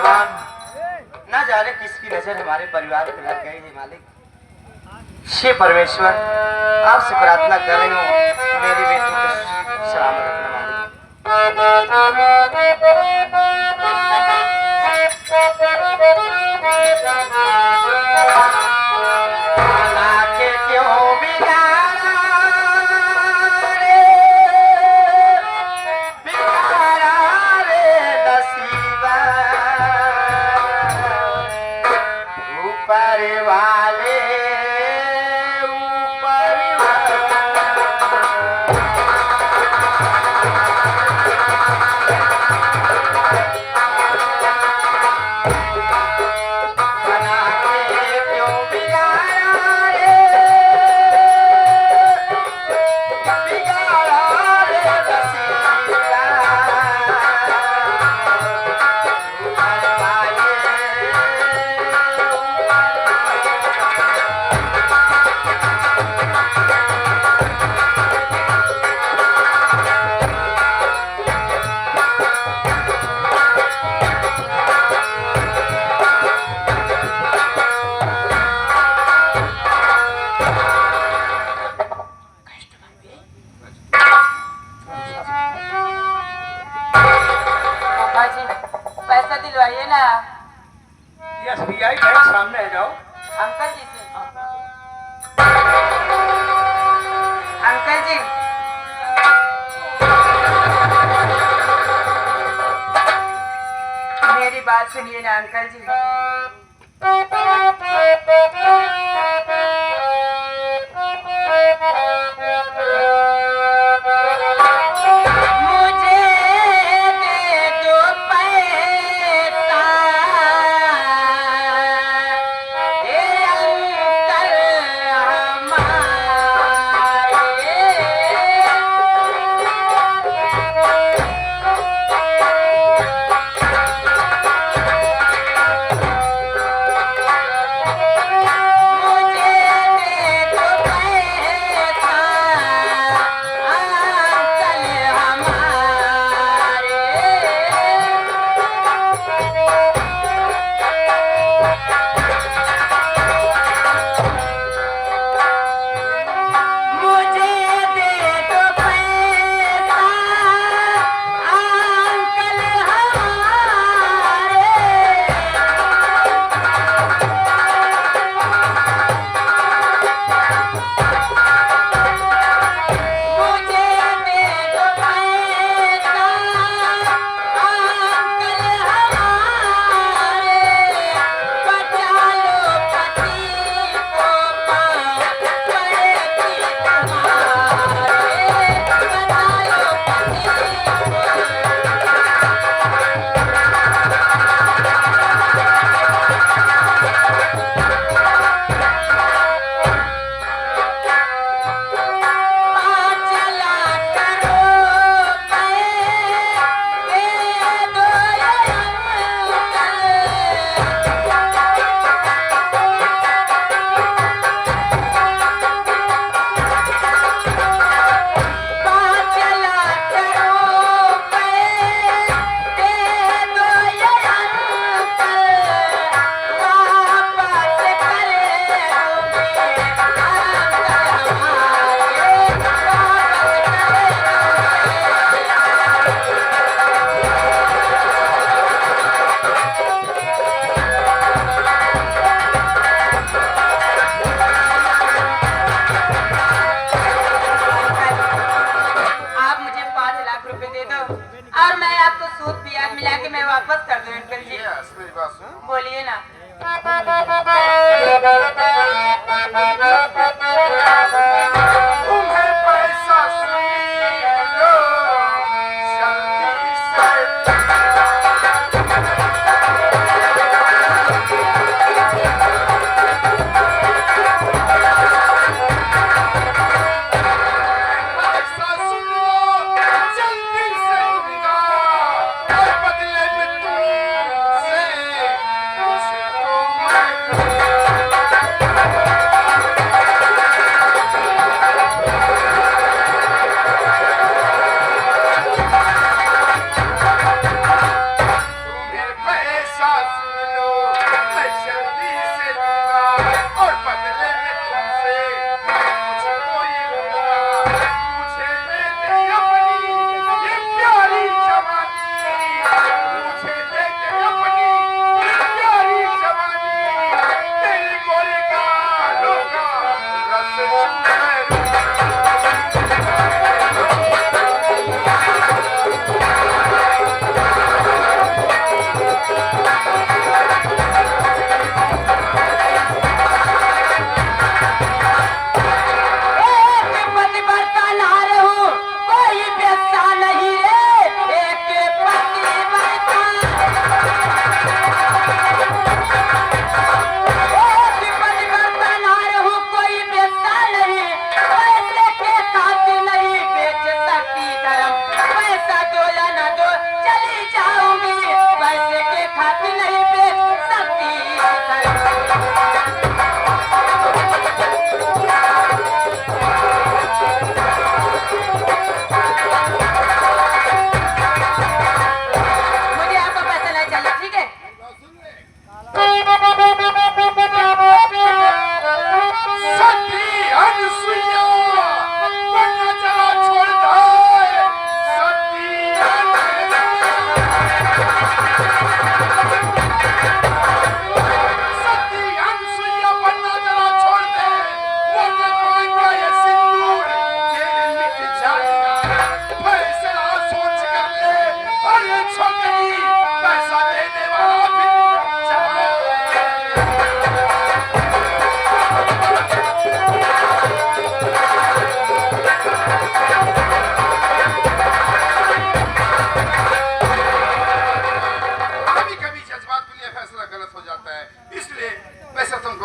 भगवान, ना जाने किसकी नजर हमारे परिवार पर लग गई है मालिक। हे परमेश्वर, आपसे प्रार्थना कर रही हूँ मेरी बेटी को सलामत रखना एसबीआई बैंक सामने आ जाओ। अंकल जी से अंकल जी मेरी बात सुनिए ना अंकल जी। और मैं आपको सूद ब्याज मिला के मैं वापस कर दूं अंकल जी। बोलिए ना। ऐसा सुन लो, मैं जल्दी से दूंगा और बदले में तुमसे मुझको ये दूंगा, मुझे दे दे अपनी ये प्यारी जवानी, मुझे दे दे अपनी ये प्यारी जवानी, तेरे गोरे गालों का रस चूमे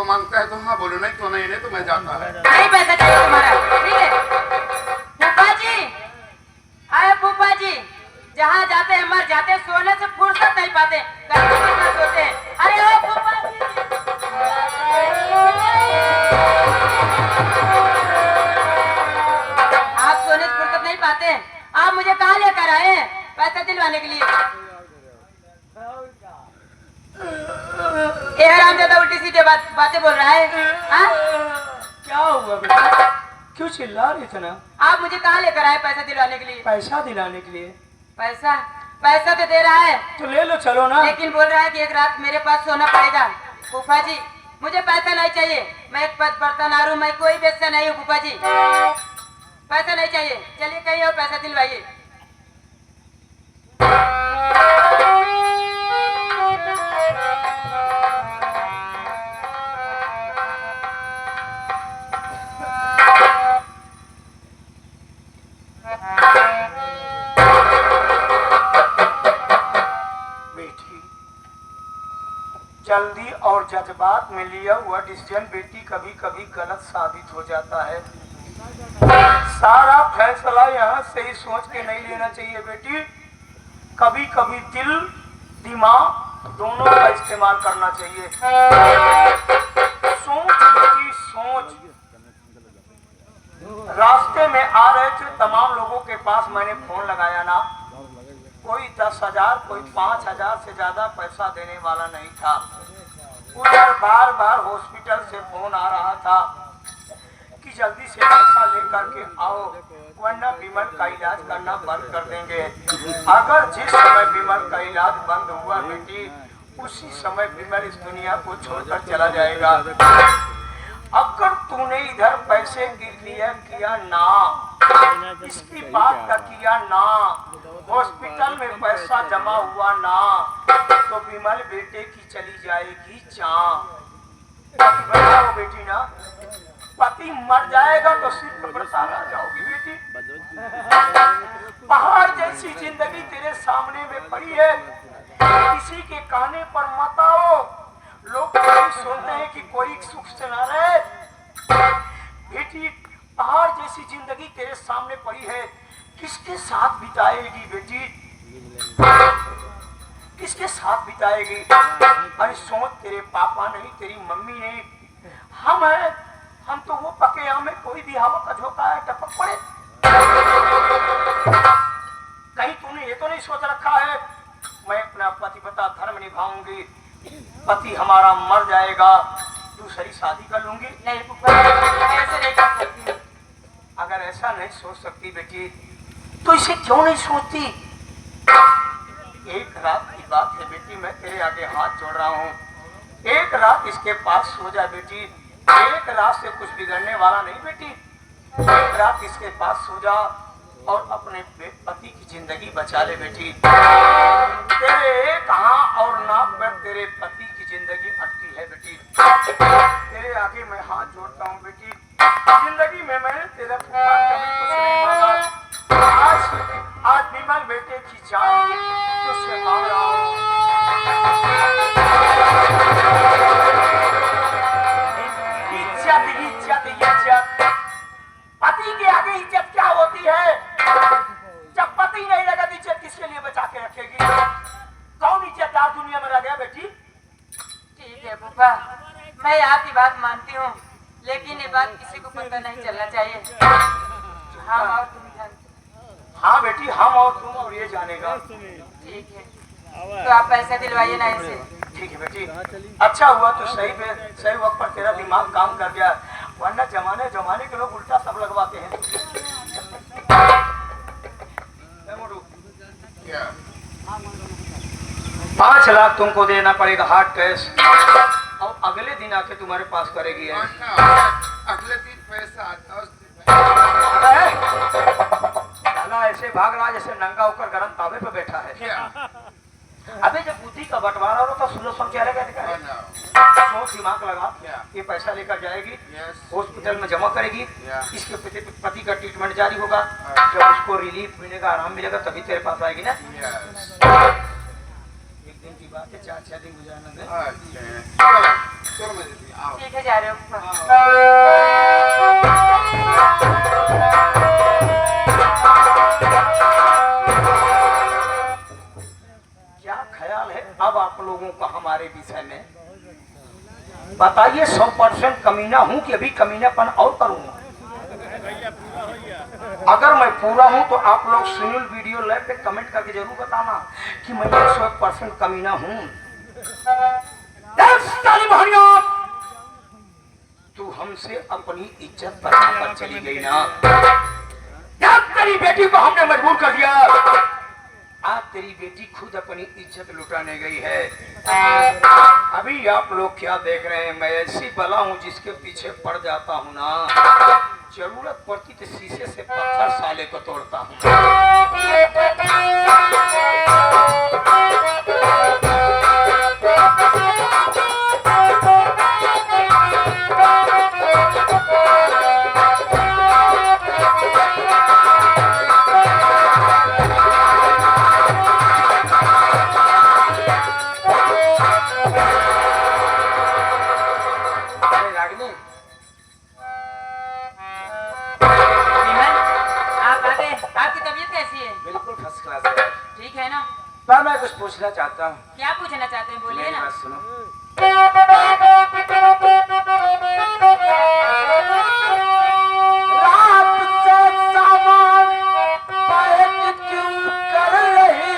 मांगता है तो हाँ बोलो, नहीं तो नहीं, नहीं तो मैं जाता है। नहीं पैसा चाहिए तुम्हारा, ठीक है? फूफा जी, आए फूफा जी, जहाँ जाते हैं मर जाते हैं, सोने से फुर्सत नहीं पाते, कितना सोते हैं। अरे ओ फूफा जी, आप सोने से फुर्सत नहीं पाते, आप मुझे कहाँ लेकर आए हैं पैसा दिलवाने के लिए? ये हरामजादा उल्टी सीधे बातें बोल रहा है। हाँ? क्या हुआ बेटा, क्यों चिल्ला रही थे ना? आप मुझे कहाँ लेकर आए पैसा दिलवाने के लिए? पैसा दिलाने के लिए। पैसा पैसा तो दे रहा है, तो ले लो, चलो ना। लेकिन बोल रहा है कि एक रात मेरे पास सोना पड़ेगा। फूफा जी मुझे पैसा नहीं चाहिए, मैं एक पद बर्तन आरू, मैं कोई बेचता नहीं हूँ फूफा जी, पैसा नहीं चाहिए। चलिए कहीं और पैसा दिलवाइए। जल्दी और जज्बात में लिया हुआ डिसीजन बेटी कभी कभी गलत साबित हो जाता है। सारा फैसला यहाँ से ही सोच के नहीं लेना चाहिए बेटी, कभी कभी दिल दिमाग दोनों का इस्तेमाल करना चाहिए। सोच बेटी सोच। रास्ते में आ रहे थे, तमाम लोगों के पास मैंने फोन लगाया ना, कोई 10,000 कोई 5,000 से ज्यादा पैसा देने वाला नहीं था। उधर बार बार हॉस्पिटल से फोन आ रहा था कि जल्दी से पैसा लेकर के आओ, वरना विमल का इलाज करना बंद कर देंगे। अगर जिस समय विमल का इलाज बंद हुआ बेटी, उसी समय विमल इस दुनिया को छोड़कर चला जाएगा। अगर तूने इधर पैसे गिर लिया किया ना, इसकी बात का किया ना, हॉस्पिटल में पैसा जमा हुआ ना, तो विमल बेटे की चली जाएगी जान। बताओ बेटी ना, पति मर जाएगा तो सिर्फ बरसाना जाओगी बेटी। पहाड़ जैसी जिंदगी तेरे सामने में पड़ी है, किसी के कहने पर मत आओ। लोग सोचते हैं कि कोई सुख से ना रहे। बेटी पहाड़ जैसी जिंदगी तेरे सामने पड़ी है, किसके साथ बिताएगी बेटी, किसके साथ बिताएगी? अरे सोच, तेरे पापा नहीं, तेरी मम्मी नहीं, हम हैं। हम तो वो पके आम में कोई भी हवा का झोंका है टपक पड़े। कहीं तूने ये तो नहीं सोच रखा है मैं अपना पतिव्रता धर्म निभाऊंगी, पति हमारा मर जाएगा, दूसरी शादी कर लूंगी। नहीं फूफा मैं ऐसे नहीं कर सकती। अगर ऐसा नहीं सोच सकती बेटी तो इसे क्यों नहीं सोचती? एक रात की बात है बेटी, मैं तेरे आगे हाथ जोड़ रहा हूँ, एक रात इसके पास सो जा बेटी, एक रात से कुछ बिगड़ने वाला नहीं बेटी, एक रात इसके पास सो जा और अपने पति की जिंदगी बचा ले बेटी। तेरे एक हाथ और नाक पर तेरे पति की जिंदगी अटकी है बेटी। तेरे आगे मैं हाथ जोड़ता हूँ बेटी, जिंदगी में मैंने तेरा कभी कुछ नहीं मांगा, आज विमल बेटे की जान तुझसे मांग रहा हूँ। इज्जत इज्जत इज्जत, पति के आगे इज्जत क्या होती है? जब पति नहीं लगा तो इज्जत किसके लिए बचा के रखेगी? कौन इज्जतदार दुनिया में रह गया बेटी? ठीक है फूफा, मैं आपकी बात मानती हूँ, लेकिन ये बात किसी को पता नहीं चलना चाहिए। हाँ और तुम जानते। हाँ बेटी, हम और तुम और ये जानेगा। ठीक है, तो आप पैसे दिलवाइए ना इनसे। ठीक है बेटी, अच्छा हुआ तो सही वक्त पर तेरा दिमाग काम कर गया, वरना जमाने जमाने के लोग उल्टा सब लगवाते हैं। क्या? 5 लाख तुमको देना पड़ेगा हार्ड कैश, और अगले दिन आके तुम्हारे पास करेगी। अगले दिन पैसा 10 दिन साला ऐसे भाग रहा जैसे नंगा होकर गर्म तावे पे बैठा है। क्या? अबे जब बुद्धि का बंटवारा हो तो सुनो समझ रहेगा, सोच दिमाग लगा, ये पैसा लेकर जाएगी, हॉस्पिटल में जमा करेगी, इसके पति का ट्रीटमेंट जारी होगा, जब उसको रिलीफ मिलेगा, आराम मिलेगा, तभी तेरे पास आएगी ना। एक दिन की बात है, 4-6 दिन गुजारना दे। चलो मैं देती हूँ, आओ। ठीक है, जा रहे हो। क्या ख्याल है अब आप लोगों का हमारे विषय में? बताइए, 100% कमीना हूं कि अभी कमीनापन और करूंगा? अगर मैं पूरा हूं तो आप लोग सुनील वीडियो लाइव पे कमेंट करके जरूर बताना कि मैं 100% कमीना हूं। तू हमसे अपनी इज्जत बचाकर चली गई ना, जब तेरी बेटी को हमने मजबूर कर दिया, आज तेरी बेटी खुद अपनी इज्जत लुटाने गई है। अभी आप लोग क्या देख रहे हैं? मैं ऐसी बला हूं जिसके पीछे पड़ जाता हूं ना, जरूरत पड़ती तो शीशे से पत्थर साले को तोड़ता हूं। पर मैं कुछ पूछना चाहता हूँ। क्या पूछना चाहते हैं, बोलिए ना। सुनो, रात से सामान पैक क्यों कर रही,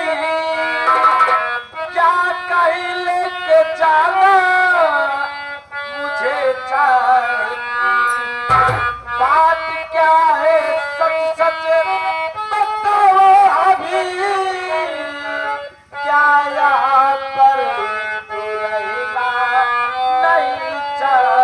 क्या कहीं लेके जाना मुझे चाहिए, बात क्या है सच सच बताओ अभी, क्या यहाँ पर तू रहना नहीं चाहिए?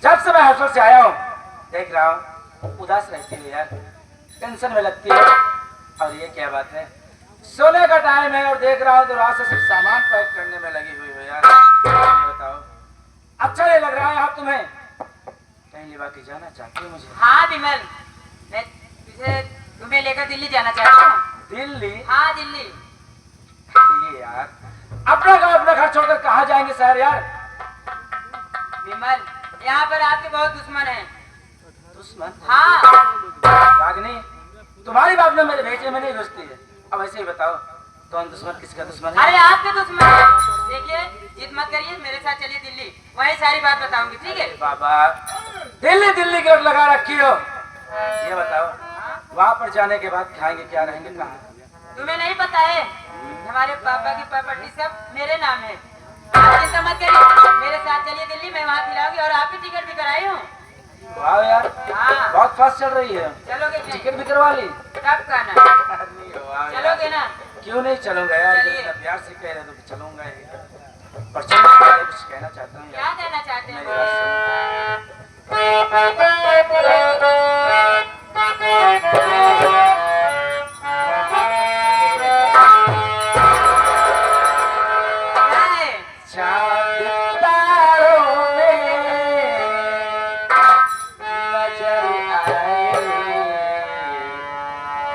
जब से मैं हॉस्टल से आया हूँ देख रहा हूँ उदास रहती है यार, टेंशन में लगती है। और ये क्या बात है, सोने का टाइम है और देख रहा हूँ तो रात से सिर्फ सामान पैक करने में लगी हुई हो यार। ये बताओ, अच्छा नहीं लग रहा है आप तुम्हें? कहीं लेवा के जाना चाहती हो मुझे? हाँ विमल, मैं तुम्हें लेकर दिल्ली जाना चाहता हूँ। दिल्ली? हाँ दिल्ली। ये यार अपना गांव अपना घर छोड़कर कहाँ जाएंगे शहर यार? विमल, यहाँ पर आपके बहुत दुश्मन हैं। दुश्मन? हाँ, रागिनी, तुम्हारी बात में मेरे भेजे में नहीं घुसती है। अब ऐसे ही बताओ, कौन दुश्मन किसका दुश्मन है? अरे आपके दुश्मन हैं। देखिए, जिद मत करिए, मेरे साथ चलिए दिल्ली, वहीं सारी बात बताऊंगी, ठीक है? बाबा, दिल्ली दिल्ली की ओर लगा रखी हो। ये बताओ, वहाँ पर जाने के बाद खाएंगे क्या, रहेंगे कहाँ? तुम्हें नहीं पता है, हमारे पापा की प्रॉपर्टी सब मेरे नाम है। आप चिंता मत करिए, मेरे साथ चलिए दिल्ली, मैं वहाँ खिलाऊंगी और आपकी टिकट भी कराई हूँ। वाह यार, हाँ, बहुत फास्ट चल रही है। चलोगे कि नहीं? टिकट भी करवा ली? कब का ना? वाह यार। चलोगे ना? क्यों नहीं चलूंगा यार, चलिए। इतना प्यार से कह रहे हो तो चलूंगा ही। पर चलो, पहले कुछ कहना चाहता हूँ क्या यार। कहना चाहते मेरी हैं? बात क्या है? चांद तारों में नजर आए,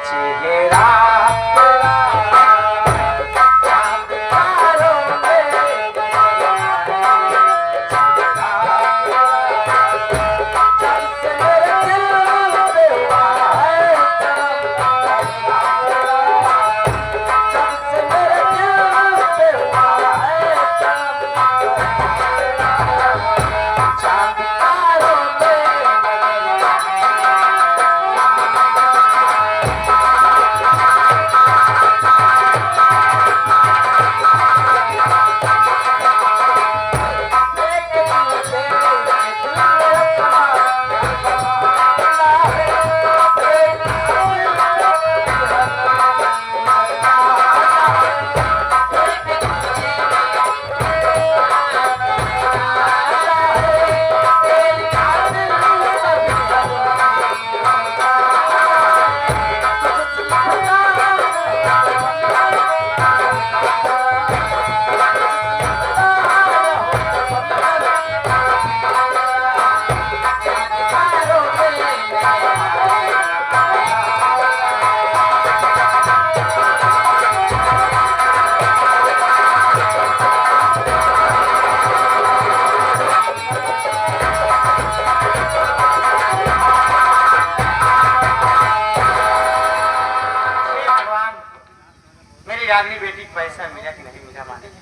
चेहरा तेरा चांद तारों में नजर आए, जब से मेरे दिल पे हुआ है जब से मेरे दिल पे हुआ है चांद तारों में नजर हे भगवान, मेरी रागनी बेटी को पैसा मिला कि नहीं मिला मालिक,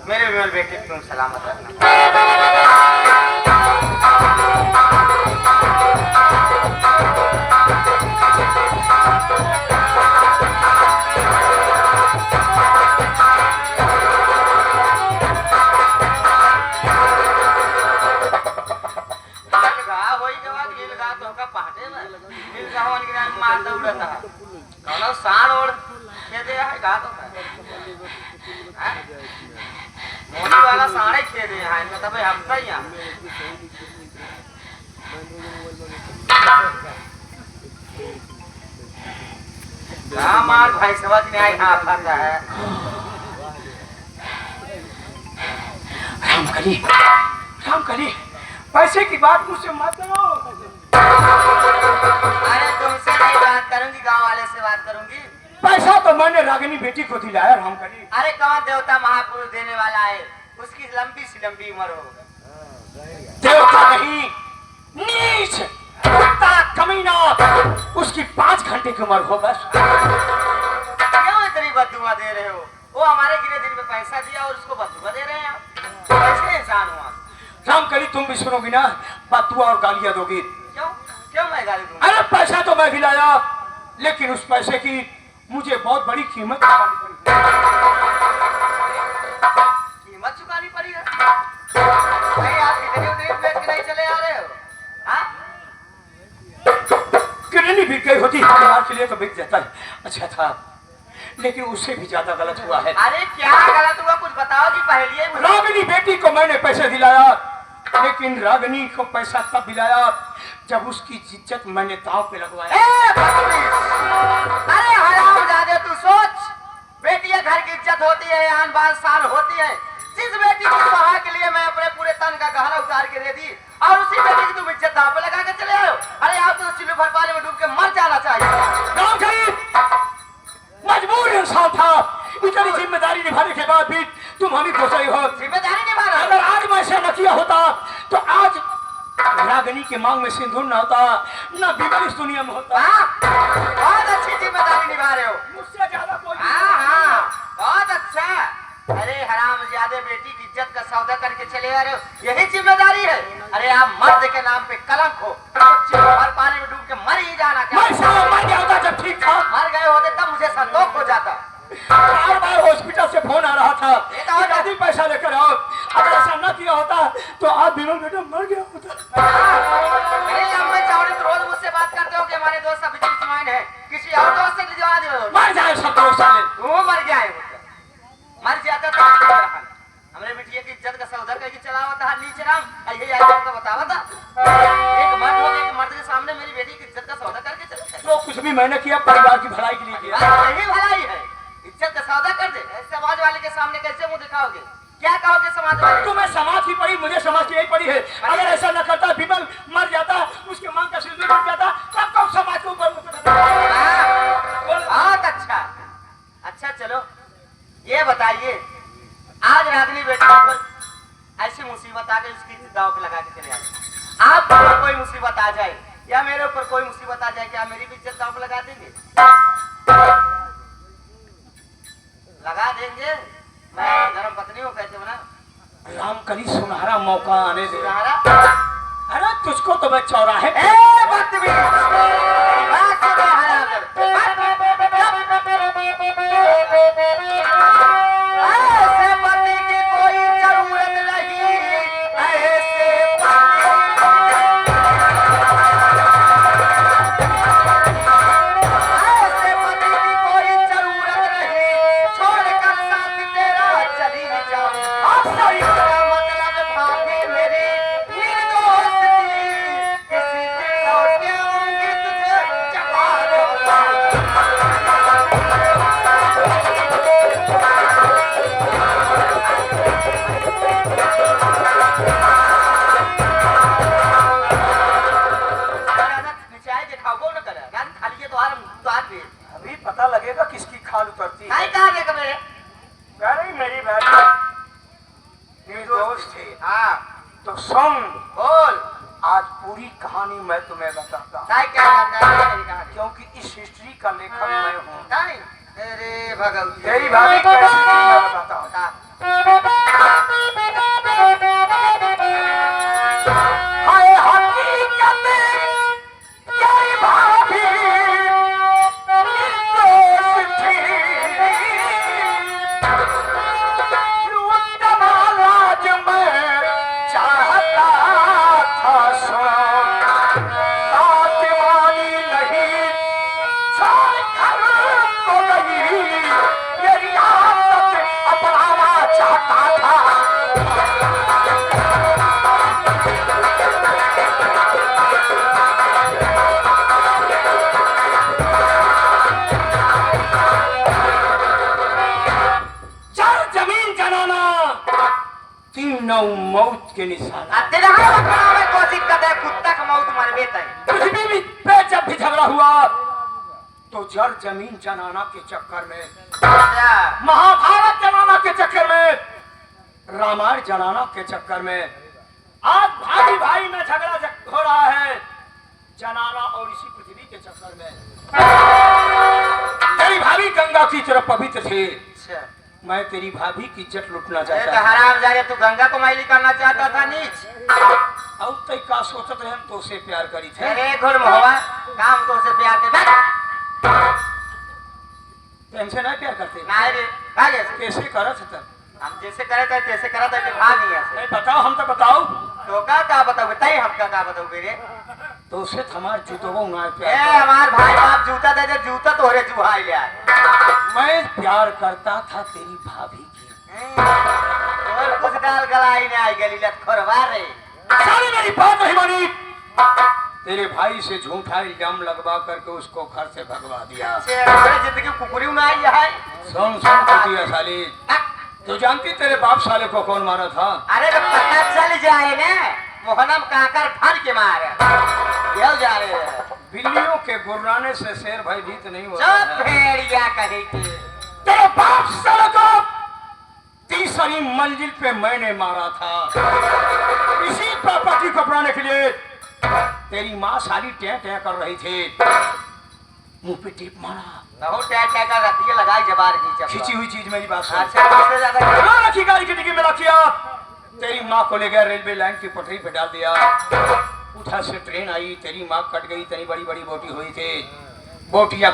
मेरे विमल बेटे को तुम सलामत रखना। साण ओढ़ खेदे है गा तो मोनी वाला साड़े खेदे है इनका तबे हफ्ता ही यहाँ मार भाई समझ नहीं आई हाँ फंसा है। रामकली, पैसे की बात मुझसे मत करो। अरे तुमसे नहीं बात करूंगी, गांव वाले से बात करूंगी। पैसा तो मैंने रागिनी बेटी को दिलाया रामकली। अरे कौन देवता महापुरुष देने वाला है, उसकी लंबी सी लंबी उम्र हो। देवता नहीं, नीच कुत्ता कमीना, उसकी 5 घंटे की उम्र हो बस। क्यों इतनी बददुआ दे रहे हो? वो हमारे गिरे दिन में पैसा दिया और उसको बददुआ दे रहे हैं आप? कैसे इंसान हुआ? रामकली, तुम भी सुनोगी ना, बददुआ और गालियां दोगी। क्यों क्यों मैं गाली दूंगा? अरे पैसा तो मैं भी लाया, लेकिन उस पैसे की मुझे बहुत बड़ी कीमत चुकानी पड़ी। कीमत चुकानी पड़ी है? नहीं आप कितनी उतनी बेच के नहीं चले आ रहे हो? हाँ? कितनी बिक गई होती परिवार के लिए तो बिक जाता है, अच्छा था, लेकिन उससे भी ज्यादा गलत हुआ है। अरे क्या गलत हुआ, कुछ बताओ कि पहले ही मुझे। रागिनी बेटी को मैंने पैसे दिलाया, लेकिन रागिनी को पैसा तब दिलाया जब उसकी इज्जत मैंने दांव पे लगवाया। अरे हरामजादे, तू सोच, बेटी है, घर की इज्जत होती है, आन बान शान होती है। जिस बेटी की सुहाग के लिए मैं अपने पूरे तन का गहना उतार के दे दी, और उसी बेटी की तुम इज्जत दांव पे लगा के चले आए हो। अरे आप तो चिल्लू भर पानी में डूब के मर जाना चाहिए। मजबूर इंसान था, इतनी जिम्मेदारी निभाने के बाद भी स्वामी को सही हो। जिम्मेदारी निभा रहा अगर आज मैं ऐसा न किया होता तो आज रागनी के मांग में सिंदूर न होता, न विमल इस दुनिया में होता। बहुत अच्छी जिम्मेदारी निभा रहे हो। मुझसे ज्यादा कोई हाँ, बहुत अच्छा। अरे हरामजादे, बेटी की इज्जत का सौदा करके चले आ रहे हो, यही जिम्मेदारी है। अरे आप मर्द के नाम पे कलंक हो, हर पानी में डूब के मर ही जाना मैं चाहिए। साला मर गया होता जब ठीक था। मर गए होते तब मुझे संतोष हो जाता। बार बार हॉस्पिटल से फोन आ रहा था कि दादी पैसा लेकर आओ। अगर ऐसा न किया होता तो आज विमल बेटा मर गया होता। अरे अम्मा चावड़ी तो रोज मुझसे बात करते हो कि हमारे दोस्त सब बिजनेसमैन है, किसी और दोस्त से दिलवा दो। मर जाए सब दोस्त साले। वो मर गया है, मर जाता तो हमरे बिटिया की इज्जत का सौदा करके चलावा था नीचे राम। यही आज आपको बतावा था, एक मर्द हो एक मर्द के सामने मेरी बेटी की इज्जत का सौदा करके चला। जो कुछ भी मैंने किया परिवार की भलाई के लिए किया। यही भलाई है, इज्जत का सौदा कर दे। समाज वाले के सामने कैसे मुंह दिखाओगे, क्या कहोगे समाज वाले? तुम्हें समाज की पड़ी, मुझे समाज की यही पड़ी है। अगर ऐसा न करता विमल मर जाता, उसके मांग का सिंदूर टूट जाता, तब कब समाज के ऊपर बहुत अच्छा। अच्छा चलो ये बताइए, आज रागनी बेटी पर ऐसी मुसीबत आ गई, उसकी दाव पे लगा के चले आए। आप पर कोई मुसीबत आ जाए या मेरे ऊपर कोई मुसीबत आ जाए, क्या मेरी भी इज्जत दाव पे लगा देंगे? लगा देंगे। मैं धर्म पत्नी हूँ, कैसे बना? राम करी सुनहरा मौका आने दे। सुनहरा? अरे तुझको तो मैं चौराहे पे ऐसे पति की कोई जरूरत नहीं, ऐसे पति की कोई जरूरत नहीं, छोड़कर साथ तेरा चली जाऊं। मतलब भाभी मेरी निर्दोष थी, किसी दिन लौट आऊंगी तुझे जगा दूंगा। अभी पता लगेगा किसकी खाल उतरती है। कह रही मेरी बहन निर्दोष थी। तो सुन, आज पूरी कहानी मैं तुम्हें बताता हूँ, क्योंकि इस हिस्ट्री का लेखक मैं हूँ। तेरी भाभी कैसी थी मैं बताता हूँ। हाय हकीकत तेरी भाभी निर्दोष थी। लाज में चाहता था सो, बात मानी नहीं, छोड़ कर तो गई। ये रियासत अपनाना चाहता था। चार जमीन जनाना, तीनों मौत के निशान। कोशिश करते कुत्ता का मौत मर बेता है। पृथ्वी पे जब भी झगड़ा हुआ तो जल जमीन जनाना के चक्कर में, महाभारत जनाना के चक्कर में, रामायण जनाना के चक्कर में, आज भाई भाई में झगड़ा हो रहा है, जनाना और इसी पृथ्वी के चक्कर में। तेरी भाभी गंगा की तरफ पवित्र थी, मैं तेरी भाभी की इज्जत लुटना चाहता था। हराम जाके तू गंगा को मैली करना चाहता था नीच। और तय का सोचत रहे हम तो से प्यार करी थे। अरे घुर मोहवा काम तो से प्यार के हमसे नहीं प्यार करते। नहीं रे भागे से। कैसे करत था? हम जैसे करे थे तैसे करा था कि भाग नहीं ऐसे। नहीं बताओ, हम तो बताओ। तो का बताओ तई हमका का बताओ रे? तो उसे हमार जूतों ना ए प्यार हमार भाई बाप जूता दे दे, जूता तोरे जुहाई ले आए। मैं प्यार करता था तेरी भाभी की। और कुछ डाल गलाई ने आई गली लत खोरवा रे। सारी मेरी बात नहीं मानी। तेरे भाई से झूठा इल्जाम लगवा करके उसको घर से भगवा दिया। मेरे जिंदगी कुकुरी में आई है। सुन सुन कुतिया साली, तू जानती तेरे बाप साले को कौन मारा था? अरे तो पता चल जाए ना, मोहनम काकर फन के मारे ये जा रहे हैं। बिल्लियों के गुर्राने से शेर भयभीत नहीं होता सब है। भेड़िया कही थी। तेरे बाप साले को 30 तीसरी मंजिल पे मैंने मारा था। इसी प्रॉपर्टी को अपनाने के लिए तेरी माँ सारी टैं टैं कर रही थी, मुंह पे टेप मारा। बहुत टैग टैग कर रखी है, लगाई जबार की चप्पल। खींची हुई चीज मेरी बात सुन। अच्छा उससे ज्यादा हाँ, रखी गाड़ी की डिग्गी में रखिया। तेरी माँ को ले गया रेलवे लाइन की पटरी पे डाल दिया। उधर से ट्रेन आई, तेरी माँ कट गई, तेरी बड़ी बड़ी बोटी हुई थी, बोटियां